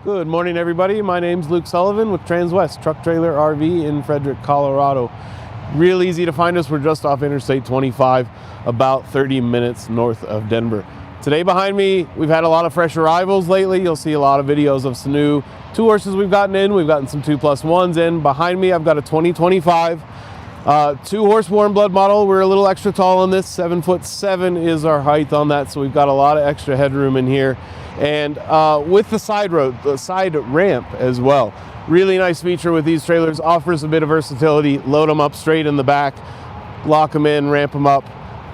Good morning, everybody. My name's Luke Sullivan with Transwest Truck Trailer RV in Frederick, Colorado. Real easy to find us. We're just off Interstate 25, about 30 minutes north of Denver. Today behind me, we've had a lot of fresh arrivals lately. You'll see a lot of videos of some new 2-horses we've gotten in. We've gotten some 2+1s in. Behind me, I've got a 2025 2-horse Warmblood model. We're a little extra tall on this. 7'7" is our height on that, so we've got a lot of extra headroom in here. And with the side ramp as well. Really nice feature with these trailers, offers a bit of versatility. Load them up straight in the back, lock them in, ramp them up,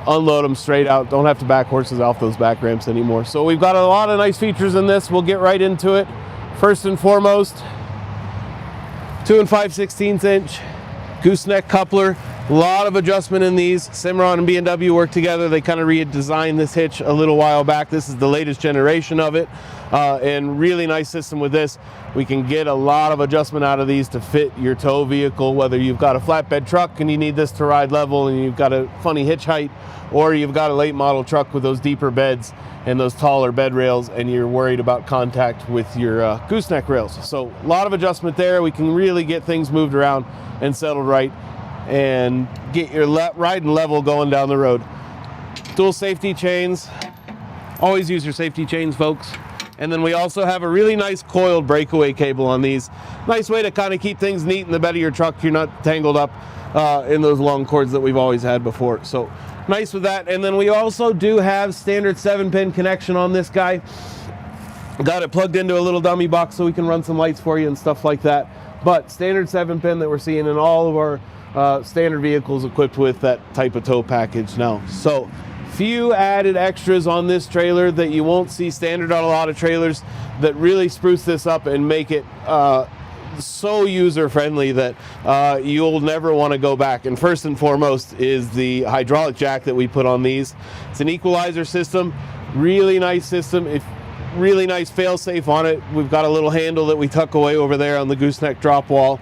unload them straight out. Don't have to back horses off those back ramps anymore. So we've got a lot of nice features in this. We'll get right into it. First and foremost, 2 5/16 inch gooseneck coupler. A lot of adjustment in these. Cimarron and B&W work together. They kind of redesigned this hitch a little while back. This is the latest generation of it, and really nice system with this. We can get a lot of adjustment out of these to fit your tow vehicle, whether you've got a flatbed truck and you need this to ride level and you've got a funny hitch height, or you've got a late model truck with those deeper beds and those taller bed rails and you're worried about contact with your gooseneck rails. So a lot of adjustment there. We can really get things moved around and settled right and get your riding level going down the road. Dual safety chains. Always use your safety chains, folks. And then we also have a really nice coiled breakaway cable on these. Nice way to kind of keep things neat in the bed of your truck. You're not tangled up in those long cords that we've always had before. So nice with that. And then we also do have standard 7-pin connection on this guy. Got it plugged into a little dummy box so we can run some lights for you and stuff like that. But standard 7-pin that we're seeing in all of our standard vehicles equipped with that type of tow package now. So few added extras on this trailer that you won't see standard on a lot of trailers that really spruce this up and make it so user friendly that you'll never want to go back. And first and foremost is the hydraulic jack that we put on these. It's an equalizer system, really nice system. Really nice fail-safe on it. We've got a little handle that we tuck away over there on the gooseneck drop wall.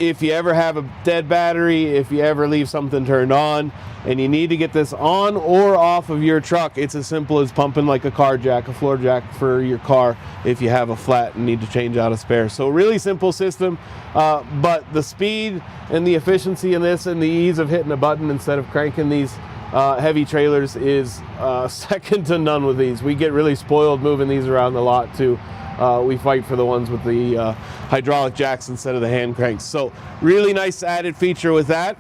If you ever have a dead battery, if you ever leave something turned on and you need to get this on or off of your truck, it's as simple as pumping like a car jack, a floor jack for your car if you have a flat and need to change out a spare. So really simple system, but the speed and the efficiency in this and the ease of hitting a button instead of cranking these heavy trailers is second to none with these. We get really spoiled moving these around a lot too. We fight for the ones with the hydraulic jacks instead of the hand cranks. So really nice added feature with that.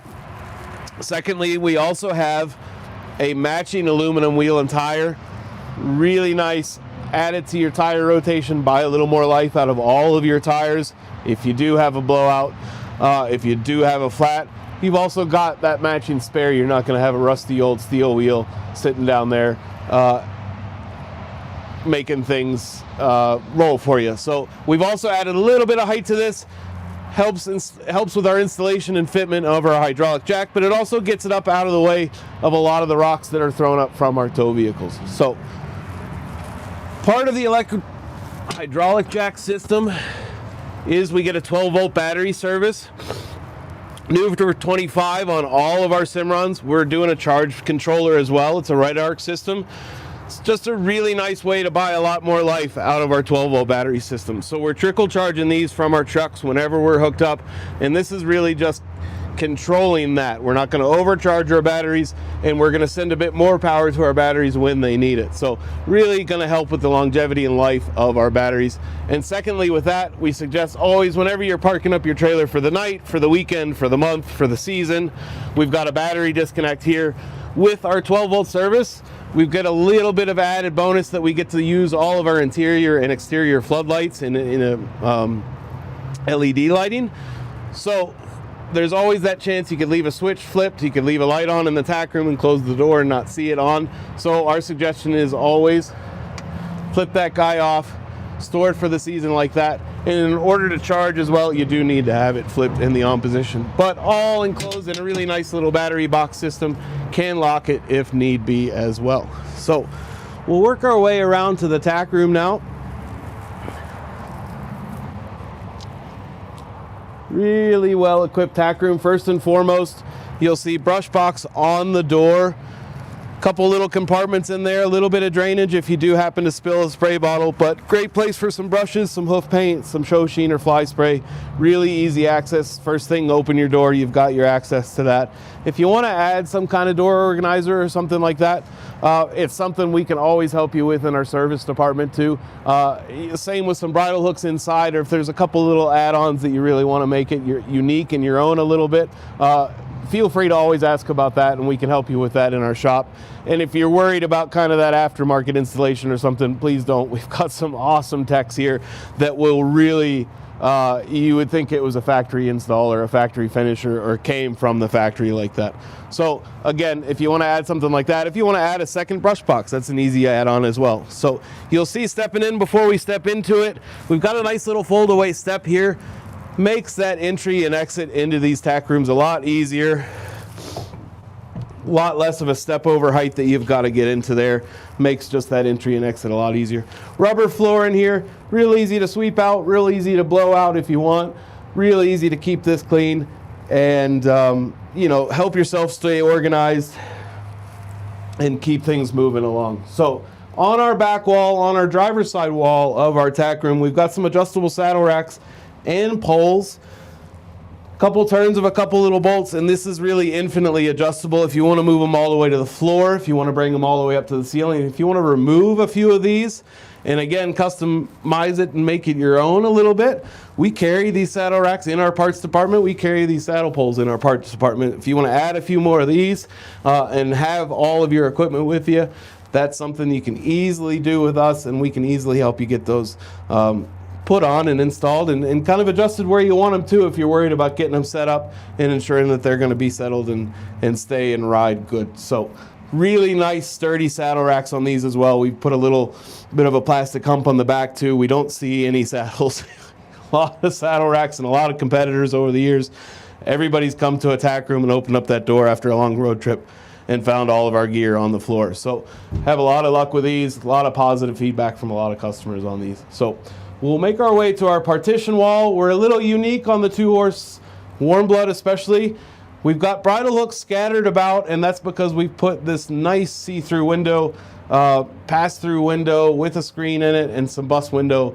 Secondly, we also have a matching aluminum wheel and tire. Really nice, added to your tire rotation, buy a little more life out of all of your tires. If you do have a blowout, if you do have a flat, you've also got that matching spare. You're not going to have a rusty old steel wheel sitting down there making things roll for you. So we've also added a little bit of height to this. Helps with our installation and fitment of our hydraulic jack, but it also gets it up out of the way of a lot of the rocks that are thrown up from our tow vehicles. So part of the electric hydraulic jack system is we get a 12-volt battery service. New for 25 on all of our Cimarrons. We're doing a charge controller as well. It's a RedArc system. It's just a really nice way to buy a lot more life out of our 12-volt battery system. So we're trickle charging these from our trucks whenever we're hooked up, and this is really just controlling that. We're not going to overcharge our batteries, and we're going to send a bit more power to our batteries when they need it. So really going to help with the longevity and life of our batteries. And secondly, with that, we suggest always, whenever you're parking up your trailer for the night, for the weekend, for the month, for the season, we've got a battery disconnect here. With our 12-volt service, we've got a little bit of added bonus that we get to use all of our interior and exterior floodlights in a LED lighting. So there's always that chance you could leave a switch flipped, you could leave a light on in the tack room and close the door and not see it on. So our suggestion is always flip that guy off, store it for the season like that. And in order to charge as well, you do need to have it flipped in the on position. But all enclosed in a really nice little battery box system. Can lock it if need be as well. So we'll work our way around to the tack room now. Really well equipped tack room. First and foremost, you'll see brush box on the door. Couple little compartments in there, a little bit of drainage if you do happen to spill a spray bottle, but great place for some brushes, some hoof paint, some show sheen or fly spray. Really easy access. First thing, open your door, you've got your access to that. If you want to add some kind of door organizer or something like that, it's something we can always help you with in our service department too. Same with some bridle hooks inside, or if there's a couple little add-ons that you really want to make it unique and your own a little bit, feel free to always ask about that, and we can help you with that in our shop. And if you're worried about kind of that aftermarket installation or something, please don't. We've got some awesome techs here that will really, you would think it was a factory install or a factory finish or came from the factory like that. So again, if you want to add something like that, if you want to add a second brush box, that's an easy add-on as well. So you'll see stepping in before we step into it, we've got a nice little fold-away step here. Makes that entry and exit into these tack rooms a lot easier. A lot less of a step over height that you've got to get into there. Makes just that entry and exit a lot easier. Rubber floor in here, real easy to sweep out, real easy to blow out if you want. Real easy to keep this clean and you know, help yourself stay organized and keep things moving along. So on our back wall, on our driver's side wall of our tack room, we've got some adjustable saddle racks and poles, couple turns of a couple little bolts, and this is really infinitely adjustable. If you want to move them all the way to the floor, if you want to bring them all the way up to the ceiling, if you want to remove a few of these and again customize it and make it your own a little bit, we carry these saddle racks in our parts department. We carry these saddle poles in our parts department. If you want to add a few more of these and have all of your equipment with you, that's something you can easily do with us, and we can easily help you get those put on and installed and kind of adjusted where you want them to if you're worried about getting them set up and ensuring that they're going to be settled and stay and ride good. So really nice sturdy saddle racks on these as well. We've put a little bit of a plastic hump on the back too. We don't see any saddles. A lot of saddle racks and a lot of competitors over the years. Everybody's come to a tack room and opened up that door after a long road trip and found all of our gear on the floor. So have a lot of luck with these, a lot of positive feedback from a lot of customers on these. So we'll make our way to our partition wall. We're a little unique on the 2-horse Warmblood especially. We've got bridle hooks scattered about, and that's because we've put this nice see-through window, pass-through window with a screen in it and some bus window.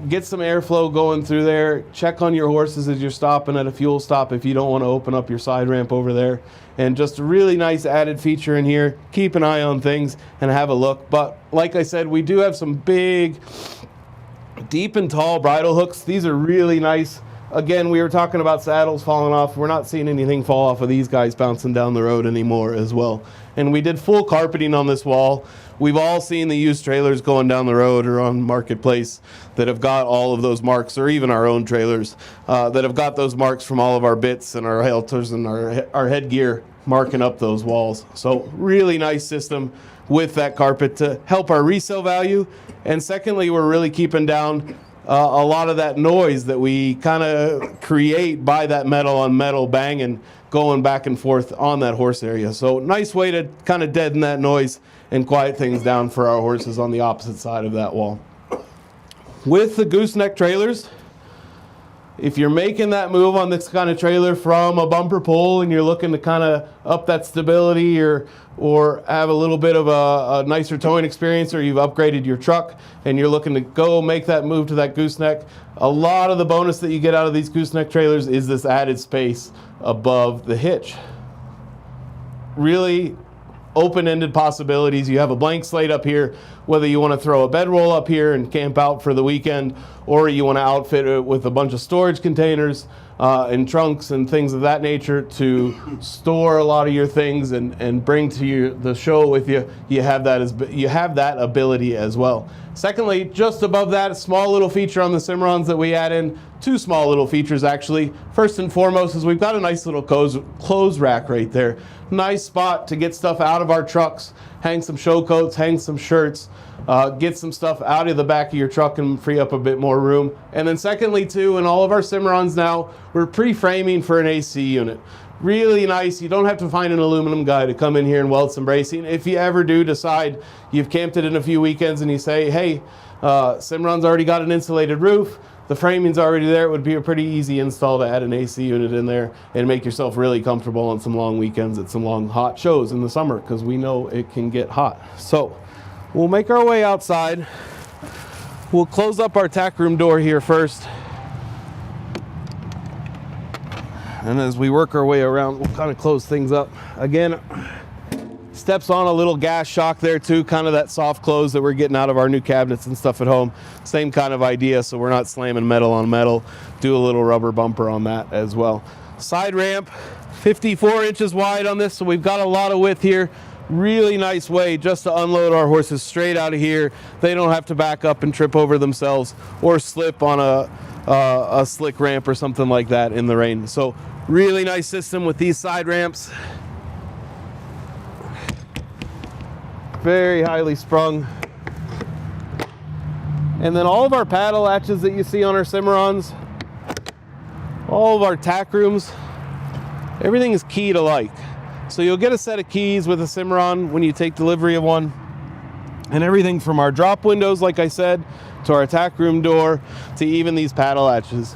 Get some airflow going through there. Check on your horses as you're stopping at a fuel stop if you don't want to open up your side ramp over there. And just a really nice added feature in here. Keep an eye on things and have a look. But like I said, we do have some big, deep and tall bridle hooks. These are really nice. Again, we were talking about saddles falling off. We're not seeing anything fall off of these guys bouncing down the road anymore as well. And we did full carpeting on this wall. We've all seen the used trailers going down the road or on Marketplace that have got all of those marks, or even our own trailers that have got those marks from all of our bits and our halters and our headgear marking up those walls. So really nice system with that carpet to help our resale value. And secondly, we're really keeping down a lot of that noise that we kind of create by that metal on metal banging going back and forth on that horse area. So nice way to kind of deaden that noise and quiet things down for our horses on the opposite side of that wall. With the Gooseneck trailers, if you're making that move on this kind of trailer from a bumper pull and you're looking to kind of up that stability or have a little bit of a nicer towing experience, or you've upgraded your truck and you're looking to go make that move to that Gooseneck, a lot of the bonus that you get out of these Gooseneck trailers is this added space above the hitch. Really open-ended possibilities. You have a blank slate up here, whether you want to throw a bedroll up here and camp out for the weekend, or you want to outfit it with a bunch of storage containers and trunks and things of that nature to store a lot of your things and bring to the show with you. You have that ability as well. Secondly, just above that, a small little feature on the Cimarrons that we add in, two small little features actually. First and foremost is we've got a nice little clothes rack right there. Nice spot to get stuff out of our trucks, hang some show coats, hang some shirts, get some stuff out of the back of your truck and free up a bit more room. And then secondly too, in all of our Cimarrons now, we're pre-framing for an AC unit. Really nice. You don't have to find an aluminum guy to come in here and weld some bracing. If you ever do decide you've camped it in a few weekends and you say, hey, Cimarron's already got an insulated roof, the framing's already there. It would be a pretty easy install to add an AC unit in there and make yourself really comfortable on some long weekends at some long hot shows in the summer, because we know it can get hot. So we'll make our way outside. We'll close up our tack room door here first. And as we work our way around, we'll kind of close things up. Again, steps on a little gas shock there too, kind of that soft close that we're getting out of our new cabinets and stuff at home. Same kind of idea, so we're not slamming metal on metal. Do a little rubber bumper on that as well. Side ramp, 54 inches wide on this, so we've got a lot of width here. Really nice way just to unload our horses straight out of here. They don't have to back up and trip over themselves or slip on a slick ramp or something like that in the rain. So really nice system with these side ramps. Very highly sprung. And then all of our paddle latches that you see on our Cimarrons, all of our tack rooms, everything is keyed alike. So you'll get a set of keys with a Cimarron when you take delivery of one. And everything from our drop windows, like I said, to our tack room door, to even these paddle latches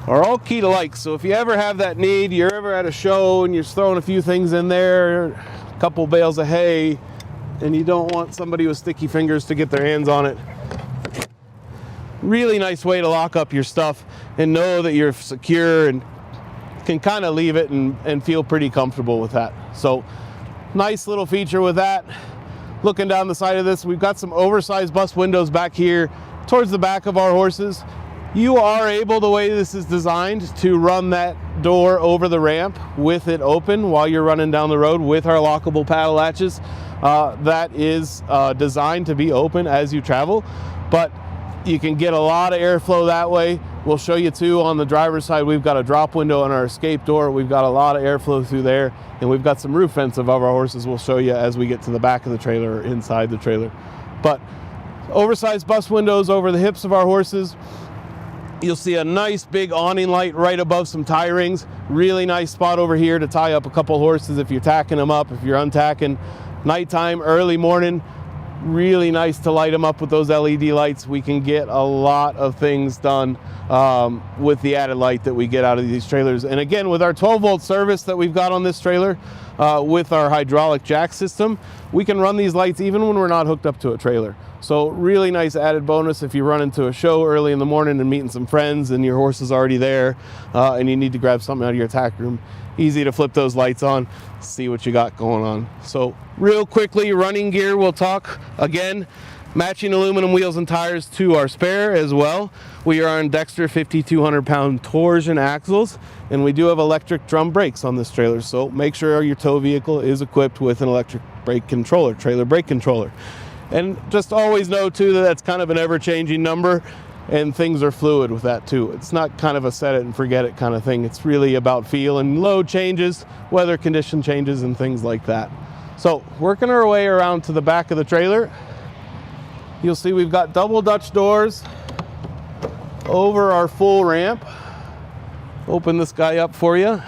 are all keyed alike. So if you ever have that need, you're ever at a show and you're throwing a few things in there, a couple bales of hay, and you don't want somebody with sticky fingers to get their hands on it, really nice way to lock up your stuff and know that you're secure and can kind of leave it and feel pretty comfortable with that. So nice little feature with that. Looking down the side of this, we've got some oversized bus windows back here towards the back of our horses. You are able, the way this is designed, to run that door over the ramp with it open while you're running down the road with our lockable paddle latches. That is designed to be open as you travel, but you can get a lot of airflow that way. We'll show you too on the driver's side, we've got a drop window on our escape door. We've got a lot of airflow through there, and we've got some roof vents above our horses. We'll show you as we get to the back of the trailer or inside the trailer. But oversized bus windows over the hips of our horses. You'll see a nice big awning light right above some tie rings. Really nice spot over here to tie up a couple horses if you're tacking them up, if you're untacking. Nighttime, early morning, really nice to light them up with those LED lights. We can get a lot of things done with the added light that we get out of these trailers. And again, with our 12-volt service that we've got on this trailer, with our hydraulic jack system, we can run these lights even when we're not hooked up to a trailer. So really nice added bonus if you run into a show early in the morning and meeting some friends and your horse is already there, and you need to grab something out of your tack room. Easy to flip those lights on, see what you got going on. So real quickly, running gear, we'll talk again. Matching aluminum wheels and tires to our spare as well. We are on Dexter 5,200-pound torsion axles, and we do have electric drum brakes on this trailer. So make sure your tow vehicle is equipped with an electric brake controller, trailer brake controller. And just always know too that that's kind of an ever-changing number, and things are fluid with that too. It's not kind of a set it and forget it kind of thing. It's really about feel, and load changes, weather condition changes, and things like that. So working our way around to the back of the trailer, you'll see we've got double Dutch doors over our full ramp. Open this guy up for you.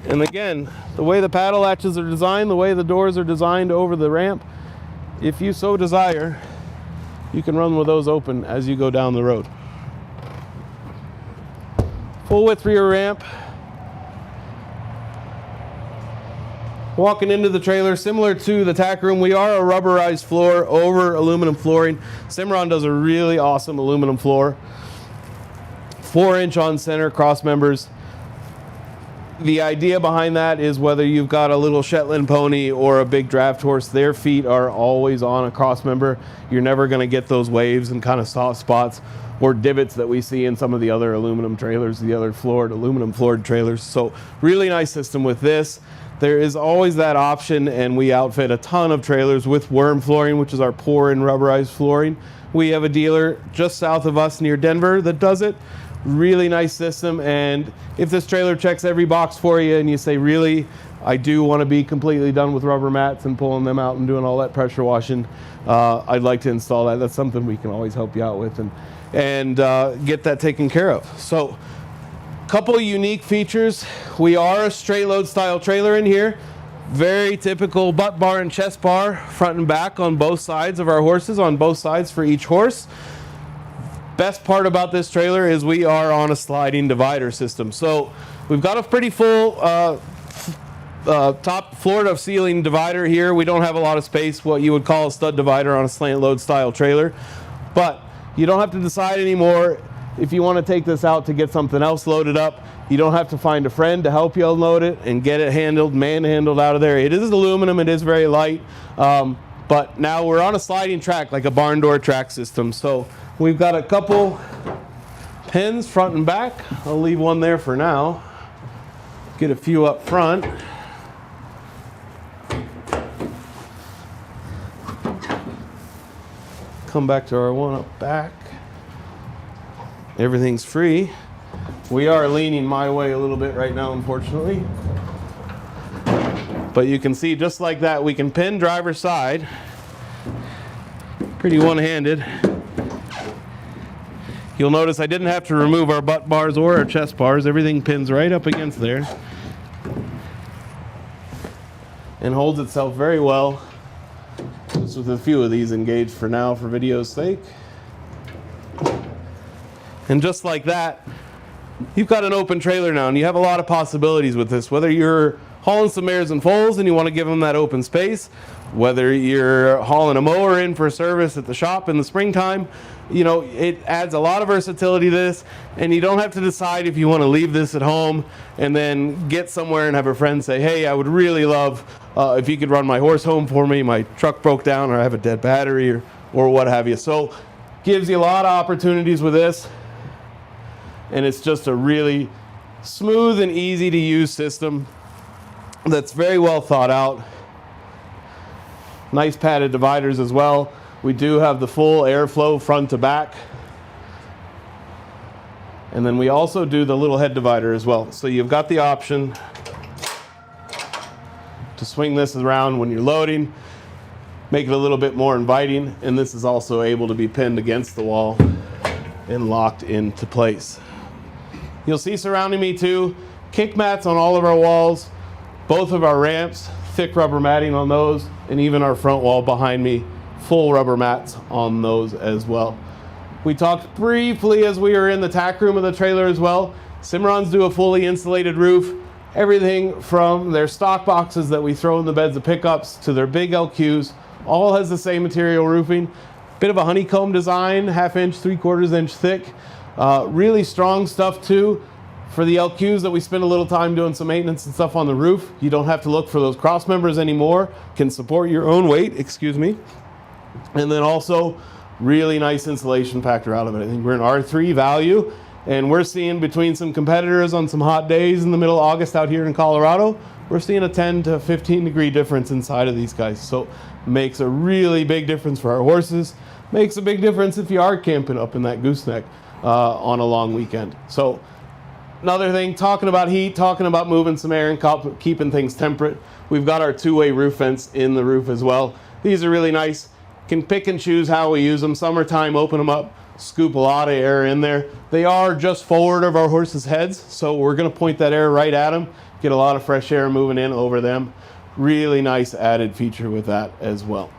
And again, the way the paddle latches are designed, the way the doors are designed over the ramp, if you so desire, you can run with those open as you go down the road. Full width rear ramp. Walking into the trailer, similar to the tack room, we are a rubberized floor over aluminum flooring. Cimarron does a really awesome aluminum floor. 4-inch on center cross members. The idea behind that is whether you've got a little Shetland pony or a big draft horse, their feet are always on a cross member. You're never going to get those waves and kind of soft spots or divots that we see in some of the other aluminum trailers, the other aluminum floored trailers. So really nice system with this. There is always that option, and we outfit a ton of trailers with worm flooring, which is our pour in rubberized flooring. We have a dealer just south of us near Denver that does it. Really nice system, and if this trailer checks every box for you and you say, really, I do want to be completely done with rubber mats and pulling them out and doing all that pressure washing, I'd like to install that. That's something we can always help you out with and get that taken care of. So couple of unique features. We are a straight load style trailer in here. Very typical butt bar and chest bar, front and back on both sides of our horses, on both sides for each horse. Best part about this trailer is we are on a sliding divider system. So we've got a pretty full top floor to ceiling divider here. We don't have a lot of space, what you would call a stud divider on a slant load style trailer. But you don't have to decide anymore if you want to take this out to get something else loaded up. You don't have to find a friend to help you unload it and get it handled, manhandled out of there. It is aluminum, it is very light, but now we're on a sliding track, like a barn door track system. So we've got a couple pins front and back. I'll leave one there for now. Get a few up front. Come back to our one up back. Everything's free. We are leaning my way a little bit right now, unfortunately. But you can see just like that, we can pin driver's side. Pretty one-handed. You'll notice I didn't have to remove our butt bars or our chest bars. Everything pins right up against there. And holds itself very well. Just with a few of these engaged for now for video's sake. And just like that, you've got an open trailer now, and you have a lot of possibilities with this. Whether you're hauling some mares and foals and you want to give them that open space, whether you're hauling a mower in for a service at the shop in the springtime, you know, it adds a lot of versatility to this, and you don't have to decide if you want to leave this at home and then get somewhere and have a friend say, hey, I would really love if you could run my horse home for me, my truck broke down, or I have a dead battery, or what have you. So gives you a lot of opportunities with this. And it's just a really smooth and easy to use system that's very well thought out. Nice padded dividers as well. We do have the full airflow front to back. And then we also do the little head divider as well. So you've got the option to swing this around when you're loading, make it a little bit more inviting, and this is also able to be pinned against the wall and locked into place. You'll see surrounding me too, kick mats on all of our walls, both of our ramps, thick rubber matting on those, and even our front wall behind me, full rubber mats on those as well. We talked briefly as we were in the tack room of the trailer as well. Cimarrons do a fully insulated roof. Everything from their stock boxes that we throw in the beds of pickups to their big LQs, all has the same material roofing. Bit of a honeycomb design, 1/2 inch, 3/4 inch thick. Really strong stuff too. For the LQs that we spend a little time doing some maintenance and stuff on the roof, you don't have to look for those cross members anymore. Can support your own weight, excuse me. And then also really nice insulation factor out of it. I think we're an R3 value, and we're seeing between some competitors on some hot days in the middle of August out here in Colorado, we're seeing a 10 to 15 degree difference inside of these guys. So makes a really big difference for our horses. Makes a big difference if you are camping up in that gooseneck on a long weekend. So another thing, talking about heat, talking about moving some air and keeping things temperate, we've got our two-way roof vents in the roof as well. These are really nice. Can pick and choose how we use them. Summertime, open them up, scoop a lot of air in there. They are just forward of our horses' heads, so we're going to point that air right at them, get a lot of fresh air moving in over them. Really nice added feature with that as well.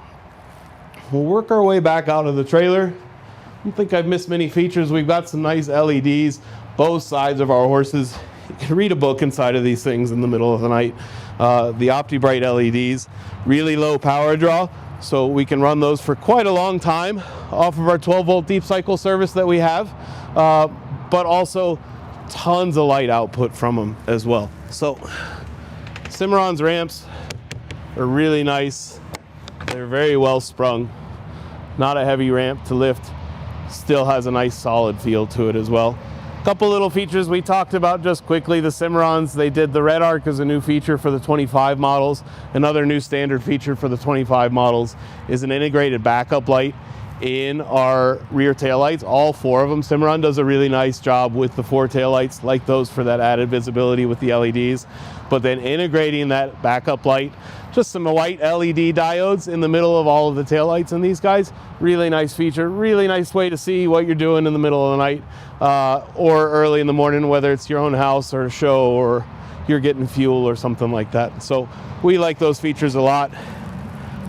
We'll work our way back out of the trailer. I don't think I've missed many features. We've got some nice LEDs, both sides of our horses. You can read a book inside of these things in the middle of the night. The OptiBrite LEDs, really low power draw, so we can run those for quite a long time off of our 12-volt deep cycle service that we have, but also tons of light output from them as well. So Cimarron's ramps are really nice. They're very well sprung. Not a heavy ramp to lift. Still has a nice solid feel to it as well. Couple little features we talked about just quickly. The Cimarrons, they did the RedArc as a new feature for the 25 models. Another new standard feature for the 25 models is an integrated backup light in our rear taillights, all 4 of them. Cimarron does a really nice job with the 4 taillights, like those for that added visibility with the LEDs. But then integrating that backup light, just some white LED diodes in the middle of all of the taillights in these guys. Really nice feature, really nice way to see what you're doing in the middle of the night or early in the morning, whether it's your own house or a show or you're getting fuel or something like that. So we like those features a lot.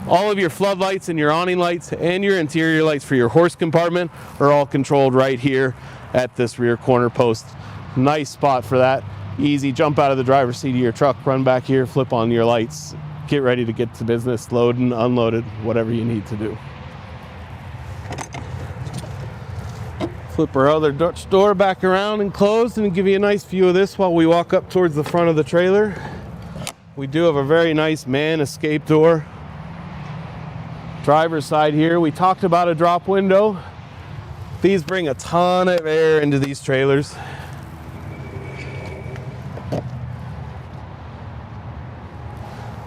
All of your floodlights and your awning lights and your interior lights for your horse compartment are all controlled right here at this rear corner post. Nice spot for that. Easy, jump out of the driver's seat of your truck, run back here, flip on your lights, get ready to get to business, loading, unloaded, whatever you need to do. Flip our other Dutch door back around and closed and give you a nice view of this while we walk up towards the front of the trailer. We do have a very nice man escape door. Driver's side here, we talked about a drop window. These bring a ton of air into these trailers.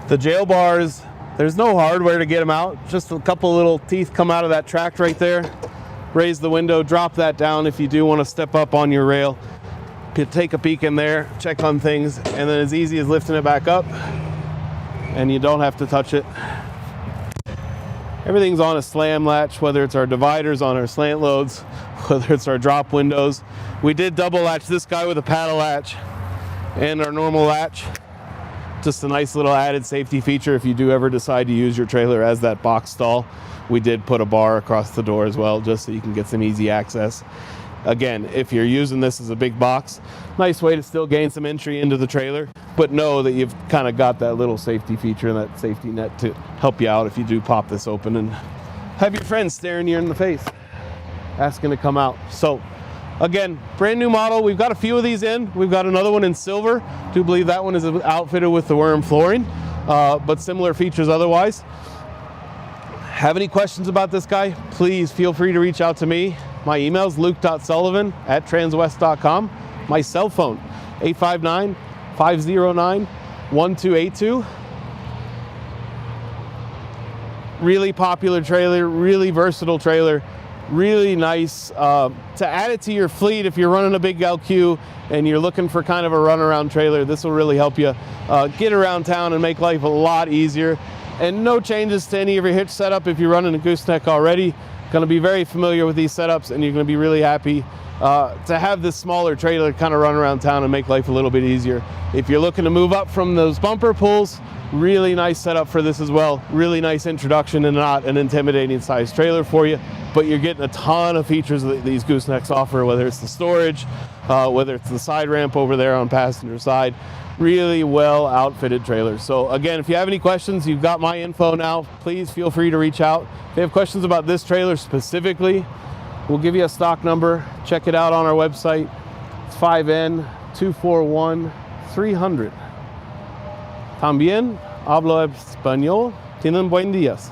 The jail bars, there's no hardware to get them out. Just a couple little teeth come out of that track right there. Raise the window, drop that down if you do want to step up on your rail. Take a peek in there, check on things, and then as easy as lifting it back up, and you don't have to touch it. Everything's on a slam latch, whether it's our dividers on our slant loads, whether it's our drop windows. We did double latch this guy with a paddle latch and our normal latch. Just a nice little added safety feature if you do ever decide to use your trailer as that box stall. We did put a bar across the door as well, just so you can get some easy access. Again, if you're using this as a big box, nice way to still gain some entry into the trailer, but know that you've kind of got that little safety feature and that safety net to help you out if you do pop this open and have your friends staring you in the face, asking to come out. So again, brand new model. We've got a few of these in. We've got another one in silver. Do believe that one is outfitted with the worm flooring, but similar features otherwise. Have any questions about this guy? Please feel free to reach out to me. My email is luke.sullivan@transwest.com. My cell phone, 859-509-1282. Really popular trailer, really versatile trailer, really nice to add it to your fleet if you're running a big LQ and you're looking for kind of a runaround trailer. This will really help you get around town and make life a lot easier. And no changes to any of your hitch setup if you're running a Gooseneck already. Going to be very familiar with these setups, and you're going to be really happy to have this smaller trailer kind of run around town and make life a little bit easier. If you're looking to move up from those bumper pulls, really nice setup for this as well. Really nice introduction and not an intimidating size trailer for you, but you're getting a ton of features that these Goosenecks offer, whether it's the storage, whether it's the side ramp over there on passenger side. Really well outfitted trailer. So again, if you have any questions, you've got my info now. Please feel free to reach out. If you have questions about this trailer specifically, we'll give you a stock number. Check it out on our website. It's 5N241-300. También hablo español. Tienen buen días.